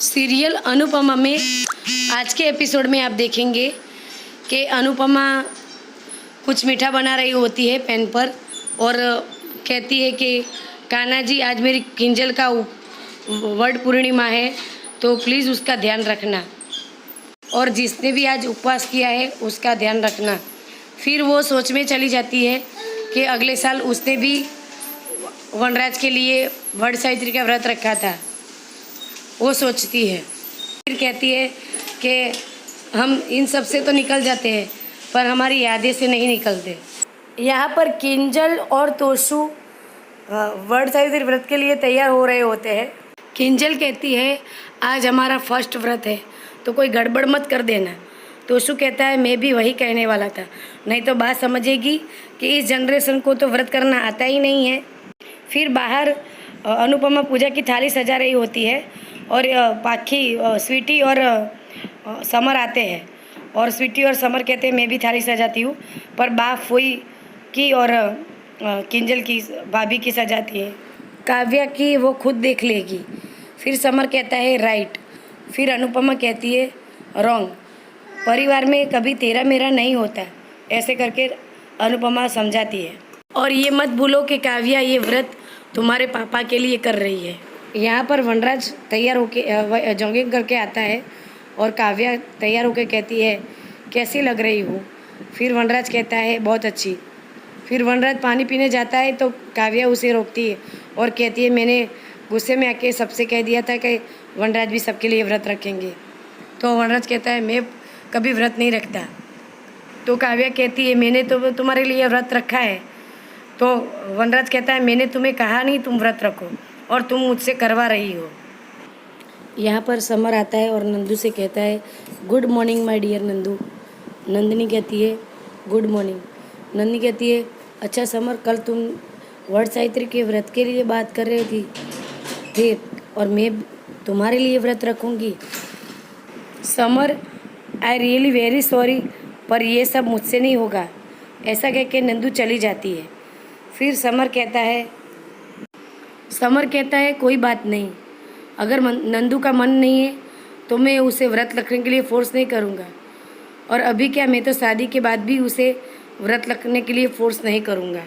Serial Anupama में आज के एपिसोड में आप देखेंगे कि अनुपमा कुछ मीठा बना रही होती है पेन पर और कहती है कि कान्हा जी आज मेरी किंजल का वट पूर्णिमा है तो प्लीज़ उसका ध्यान रखना और जिसने भी आज उपवास किया है उसका ध्यान रखना। फिर वो सोच में चली जाती है कि अगले साल उसने भी वनराज के लिए वट सावित्री का व्रत रखा था। वो सोचती है, फिर कहती है कि हम इन सब से तो निकल जाते हैं पर हमारी यादें से नहीं निकलते। यहाँ पर किंजल और तोशु वट सावित्री व्रत के लिए तैयार हो रहे होते हैं। किंजल कहती है आज हमारा फर्स्ट व्रत है तो कोई गड़बड़ मत कर देना। तोशु कहता है मैं भी वही कहने वाला था, नहीं तो बात समझेगी कि इस जनरेशन को तो व्रत करना आता ही नहीं है। फिर बाहर अनुपमा पूजा की थाली सजा रही होती है और पाखी स्वीटी और समर आते हैं और स्वीटी और समर कहते हैं मैं भी थाली सजाती हूँ, पर बा फुई की और किंजल की भाभी की सजाती है। काव्या की वो खुद देख लेगी। फिर समर कहता है राइट, फिर अनुपमा कहती है रॉन्ग, परिवार में कभी तेरा मेरा नहीं होता, ऐसे करके अनुपमा समझाती है। और ये मत भूलो कि काव्या ये व्रत तुम्हारे पापा के लिए कर रही है। यहाँ पर वनराज तैयार होके जॉगिंग करके आता है और काव्या तैयार होके कहती है कैसी लग रही हूँ। फिर वनराज कहता है बहुत अच्छी। फिर वनराज पानी पीने जाता है तो काव्या उसे रोकती है और कहती है मैंने गुस्से में आके सबसे कह दिया था कि वनराज भी सबके लिए व्रत रखेंगे। तो वनराज कहता है मैं कभी व्रत नहीं रखता। तो काव्या कहती है मैंने तो तुम्हारे लिए व्रत रखा है। तो वनराज कहता है मैंने तुम्हें कहा नहीं तुम व्रत रखो और तुम मुझसे करवा रही हो। यहाँ पर समर आता है और नंदू से कहता है good morning my dear Nandu. Nandini कहती है गुड मॉर्निंग। नंदिनी कहती है अच्छा समर, कल तुम वट सावित्री के व्रत के लिए बात कर रही थी फिर और मैं तुम्हारे लिए व्रत रखूँगी। Summer I really very sorry, पर ये सब मुझसे नहीं होगा। ऐसा कह के नंदू चली जाती है। फिर समर कहता है कोई बात नहीं, अगर नंदू का मन नहीं है तो मैं उसे व्रत रखने के लिए फोर्स नहीं करूँगा। और अभी क्या, मैं तो शादी के बाद भी उसे व्रत रखने के लिए फोर्स नहीं करूँगा।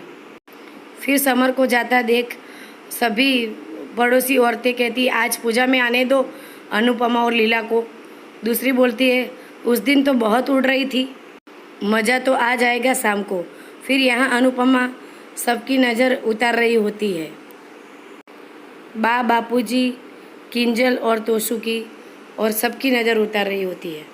फिर समर को जाता देख सभी पड़ोसी औरतें कहती आज पूजा में आने दो अनुपमा और लीला को। दूसरी बोलती है उस दिन तो बहुत उड़ रही थी, मज़ा तो आ जाएगा शाम को। फिर यहाँ अनुपमा सबकी नज़र उतार रही होती है, बापूजी, किंजल और तोशु की, और सबकी नज़र उतार रही होती है।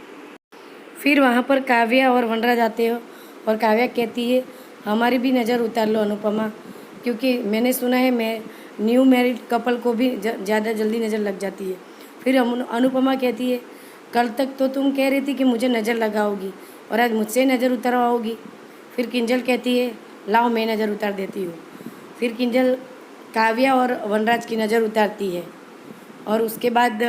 फिर वहाँ पर काव्या और वनराज आते हो और काव्या कहती है हमारी भी नज़र उतार लो अनुपमा, क्योंकि मैंने सुना है मैं न्यू मैरिड कपल को भी ज़्यादा जल्दी नज़र लग जाती है। फिर अनुपमा कहती है कल तक तो तुम कह रही थी कि मुझे नज़र लगाओगी और आज मुझसे नज़र उतरवाओगी। फिर किंजल कहती है लाओ मैं नज़र उतार देती हूँ। फिर किंजल काव्या और वनराज की नज़र उतारती है और उसके बाद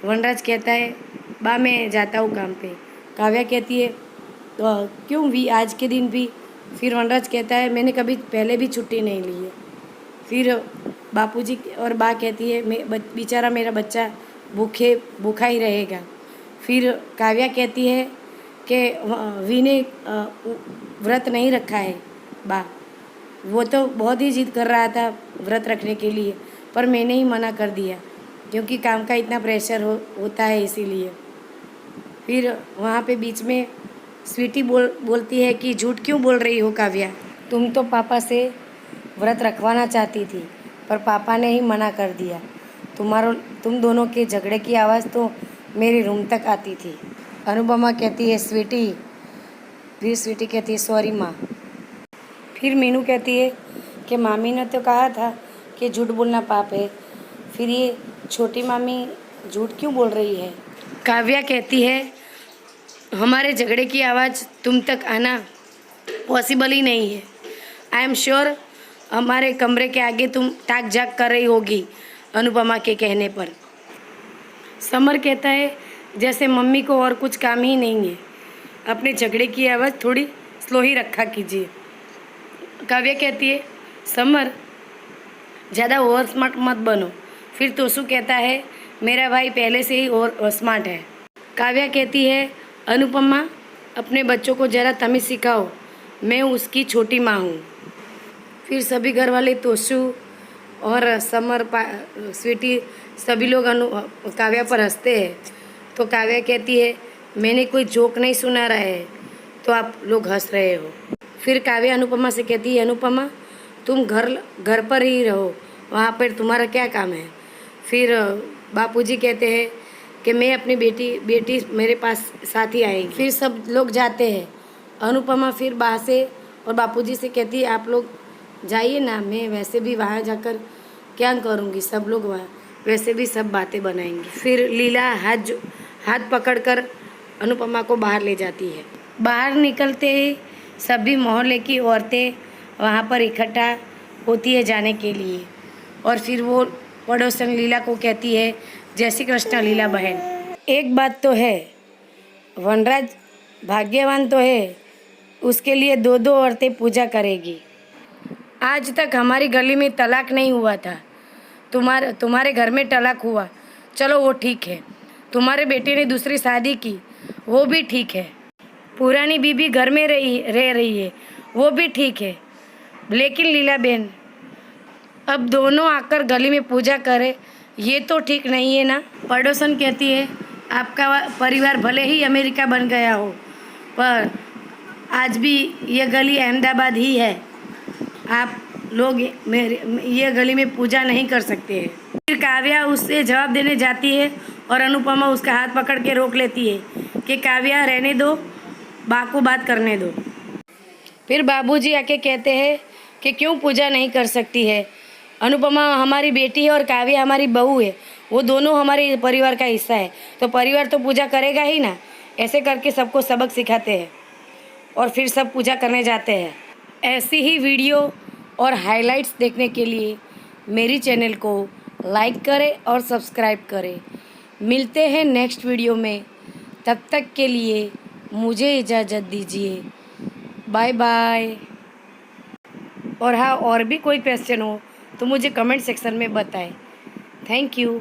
वनराज कहता है बा मैं जाता हूँ काम पे। काव्या कहती है तो क्यों भी आज के दिन भी। फिर वनराज कहता है मैंने कभी पहले भी छुट्टी नहीं ली है। फिर बापूजी और बा कहती है मैं बेचारा मेरा बच्चा भूखा ही रहेगा। फिर काव्या कहती है कि वी ने व्रत नहीं रखा है बा, वो तो बहुत ही जिद कर रहा था व्रत रखने के लिए, पर मैंने ही मना कर दिया क्योंकि काम का इतना प्रेशर होता है इसीलिए। फिर वहाँ पे बीच में स्वीटी बोलती है कि झूठ क्यों बोल रही हो काव्या, तुम तो पापा से व्रत रखवाना चाहती थी पर पापा ने ही मना कर दिया। तुम दोनों के झगड़े की आवाज़ तो मेरे रूम तक आती थी। अनुपमा कहती है स्वीटी। फिर स्वीटी कहती है सॉरी माँ। फिर मीनू कहती है कि मामी ने तो कहा था कि झूठ बोलना पाप है, फिर ये छोटी मामी झूठ क्यों बोल रही है। काव्या कहती है हमारे झगड़े की आवाज़ तुम तक आना पॉसिबल ही नहीं है। आई एम श्योर हमारे कमरे के आगे तुम ताक झाक कर रही होगी अनुपमा के कहने पर। समर कहता है जैसे मम्मी को और कुछ काम ही नहीं है, अपने झगड़े की आवाज़ थोड़ी स्लो ही रखा कीजिए। काव्या कहती है समर ज़्यादा ओवर स्मार्ट मत बनो। फिर तोशु कहता है मेरा भाई पहले से ही और स्मार्ट है। काव्या कहती है, अनुपमा अपने बच्चों को ज़रा तमीज़ सिखाओ, मैं उसकी छोटी माँ हूँ। फिर सभी घर वाले तोशु और स्वीटी सभी लोग काव्या पर हंसते हैं। तो काव्या कहती है, मैंने कोई जोक नहीं सुना रहा है तो आप लोग हंस रहे हो। फिर काव्या अनुपमा से कहती है, अनुपमा तुम घर पर ही रहो, वहाँ पर तुम्हारा क्या काम है। फिर बापूजी कहते हैं कि मैं अपनी बेटी मेरे पास साथ ही आएगी। फिर सब लोग जाते हैं। अनुपमा फिर वहाँ से और बापूजी से कहती है, आप लोग जाइए ना, मैं वैसे भी वहाँ जाकर क्या करूँगी, सब लोग वहाँ वैसे भी सब बातें बनाएंगे। फिर लीला हाथ पकड़कर अनुपमा को बाहर ले जाती है। बाहर निकलते ही सभी मोहल्ले की औरतें वहाँ पर इकट्ठा होती है जाने के लिए। और फिर वो पड़ोसन लीला को कहती है, जय श्री कृष्ण लीला बहन। एक बात तो है, वनराज भाग्यवान तो है, उसके लिए 2-2 औरतें पूजा करेगी। आज तक हमारी गली में तलाक नहीं हुआ था, तुम्हारे घर में तलाक हुआ, चलो वो ठीक है। तुम्हारे बेटे ने दूसरी शादी की, वो भी ठीक है। पुरानी बीबी घर में रह रही है, वो भी ठीक है। लेकिन लीला बहन, अब दोनों आकर गली में पूजा करें, ये तो ठीक नहीं है ना। पड़ोसन कहती है, आपका परिवार भले ही अमेरिका बन गया हो, पर आज भी ये गली अहमदाबाद ही है, आप लोग ये गली में पूजा नहीं कर सकते हैं। फिर काव्या उससे जवाब देने जाती है और अनुपमा उसका हाथ पकड़ के रोक लेती है कि काव्या रहने दो, बा को बात करने दो। फिर बाबूजी आके कहते हैं कि क्यों पूजा नहीं कर सकती है, अनुपमा हमारी बेटी है और काव्या हमारी बहू है, वो दोनों हमारे परिवार का हिस्सा है, तो परिवार तो पूजा करेगा ही ना। ऐसे करके सबको सबक सिखाते हैं और फिर सब पूजा करने जाते हैं। ऐसी ही वीडियो और हाइलाइट्स देखने के लिए मेरी चैनल को लाइक करें और सब्सक्राइब करें। मिलते हैं नेक्स्ट वीडियो में, तब तक के लिए मुझे इजाज़त दीजिए, बाय बाय। और हाँ, और भी कोई क्वेश्चन हो तो मुझे कमेंट सेक्शन में बताएं। Thank you.